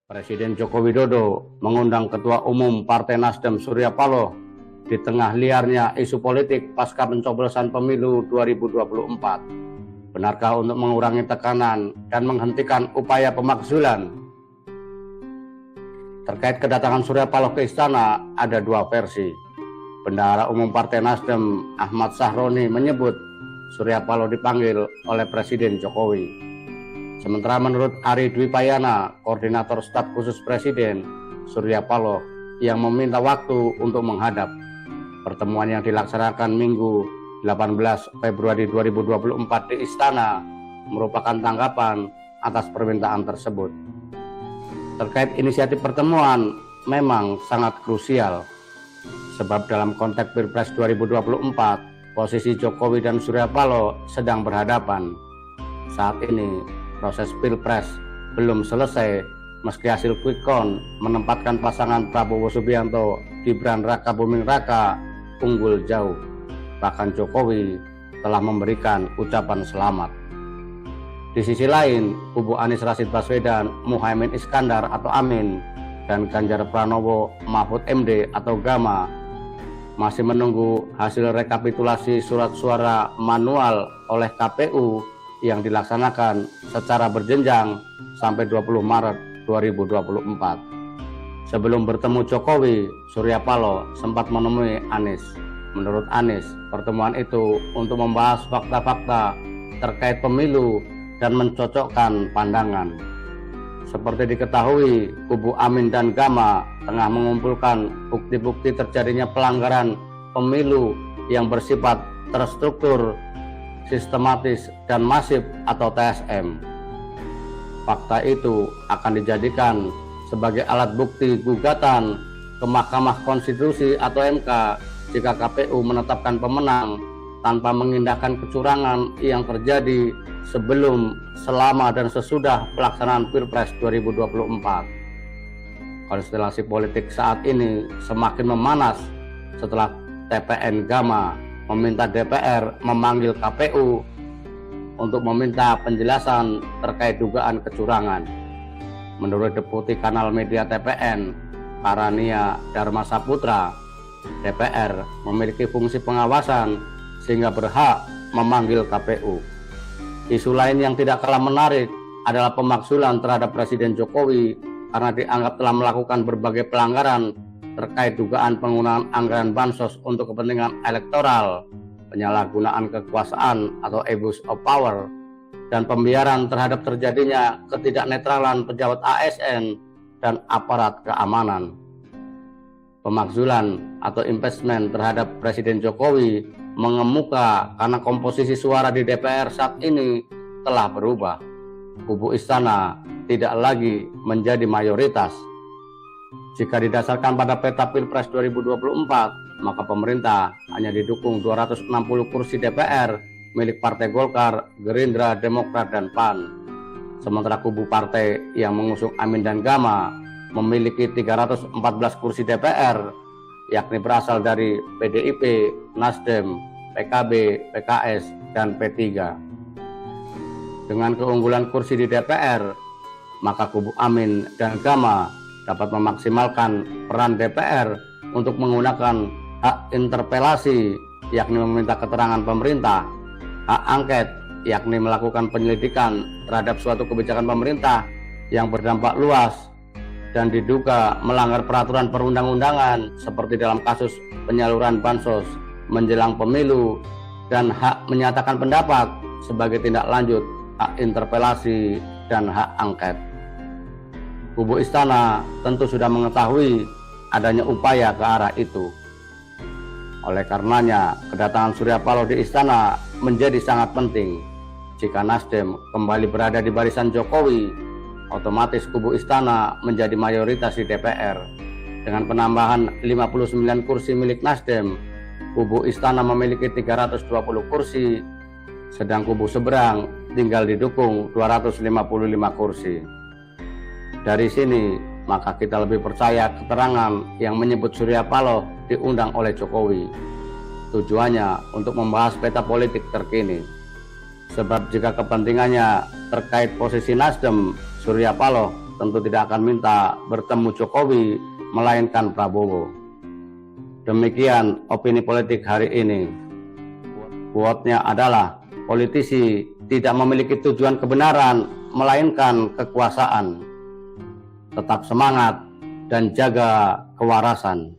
Presiden Joko Widodo mengundang Ketua Umum Partai Nasdem Surya Paloh di tengah liarnya isu politik pasca pencoblosan pemilu 2024. Benarkah untuk mengurangi tekanan dan menghentikan upaya pemakzulan? Terkait kedatangan Surya Paloh ke istana, ada dua versi. Bendahara Umum Partai Nasdem Ahmad Sahroni menyebut Surya Paloh dipanggil oleh Presiden Jokowi. Sementara menurut Ari Dwi Payana, Koordinator Staf Khusus Presiden, Surya Paloh yang meminta waktu untuk menghadap. Pertemuan yang dilaksanakan Minggu 18 Februari 2024 di Istana merupakan tanggapan atas permintaan tersebut. Terkait inisiatif pertemuan memang sangat krusial, sebab dalam konteks Pilpres 2024, posisi Jokowi dan Surya Paloh sedang berhadapan. Saat ini, proses Pilpres belum selesai meski hasil quick count menempatkan pasangan Prabowo Subianto Gibran Raka Buming Raka unggul jauh. Bahkan Jokowi telah memberikan ucapan selamat. Di sisi lain, kubu Anies Rashid Baswedan, Muhaimin Iskandar atau Amin, dan Ganjar Pranowo Mahfud MD atau Gama masih menunggu hasil rekapitulasi surat suara manual oleh KPU yang dilaksanakan secara berjenjang sampai 20 Maret 2024. Sebelum bertemu Jokowi, Surya Paloh sempat menemui Anies. Menurut Anies, pertemuan itu untuk membahas fakta-fakta terkait pemilu dan mencocokkan pandangan. Seperti diketahui, kubu Amin dan Gama tengah mengumpulkan bukti-bukti terjadinya pelanggaran pemilu yang bersifat terstruktur, sistematis, dan masif atau TSM. Fakta itu akan dijadikan sebagai alat bukti gugatan ke Mahkamah Konstitusi atau MK jika KPU menetapkan pemenang tanpa mengindahkan kecurangan yang terjadi sebelum, selama, dan sesudah pelaksanaan Pilpres 2024. Konstelasi politik saat ini semakin memanas setelah TPN Gama meminta DPR memanggil KPU untuk meminta penjelasan terkait dugaan kecurangan. Menurut Deputi Kanal Media TPN, Parania Dharma Saputra, DPR memiliki fungsi pengawasan sehingga berhak memanggil KPU. Isu lain yang tidak kalah menarik adalah pemakzulan terhadap Presiden Jokowi karena dianggap telah melakukan berbagai pelanggaran terkait dugaan penggunaan anggaran bansos untuk kepentingan elektoral, penyalahgunaan kekuasaan atau abuse of power, dan pembiaran terhadap terjadinya ketidaknetralan pejabat ASN dan aparat keamanan. Pemakzulan atau impeachment terhadap Presiden Jokowi mengemuka karena komposisi suara di DPR saat ini telah berubah. Kubu istana tidak lagi menjadi mayoritas. Jika didasarkan pada peta Pilpres 2024, maka pemerintah hanya didukung 260 kursi DPR milik Partai Golkar, Gerindra, Demokrat, dan PAN. Sementara kubu partai yang mengusung Amin dan Gama memiliki 314 kursi DPR, yakni berasal dari PDIP, Nasdem, PKB, PKS, dan P3. Dengan keunggulan kursi di DPR, maka kubu Amin dan Gama dapat memaksimalkan peran DPR untuk menggunakan hak interpelasi, yakni meminta keterangan pemerintah, hak angket, yakni melakukan penyelidikan terhadap suatu kebijakan pemerintah yang berdampak luas dan diduga melanggar peraturan perundang-undangan seperti dalam kasus penyaluran bansos menjelang pemilu, dan hak menyatakan pendapat sebagai tindak lanjut hak interpelasi dan hak angket. Kubu istana tentu sudah mengetahui adanya upaya ke arah itu. Oleh karenanya, kedatangan Surya Paloh di istana menjadi sangat penting. Jika Nasdem kembali berada di barisan Jokowi, otomatis kubu istana menjadi mayoritas di DPR. Dengan penambahan 59 kursi milik Nasdem, kubu istana memiliki 320 kursi, sedang kubu seberang tinggal didukung 255 kursi. Dari sini, maka kita lebih percaya keterangan yang menyebut Surya Paloh diundang oleh Jokowi. Tujuannya untuk membahas peta politik terkini. Sebab jika kepentingannya terkait posisi Nasdem, Surya Paloh tentu tidak akan minta bertemu Jokowi, melainkan Prabowo. Demikian opini politik hari ini. Quote-nya adalah, politisi tidak memiliki tujuan kebenaran, melainkan kekuasaan. Tetap semangat dan jaga kewarasan.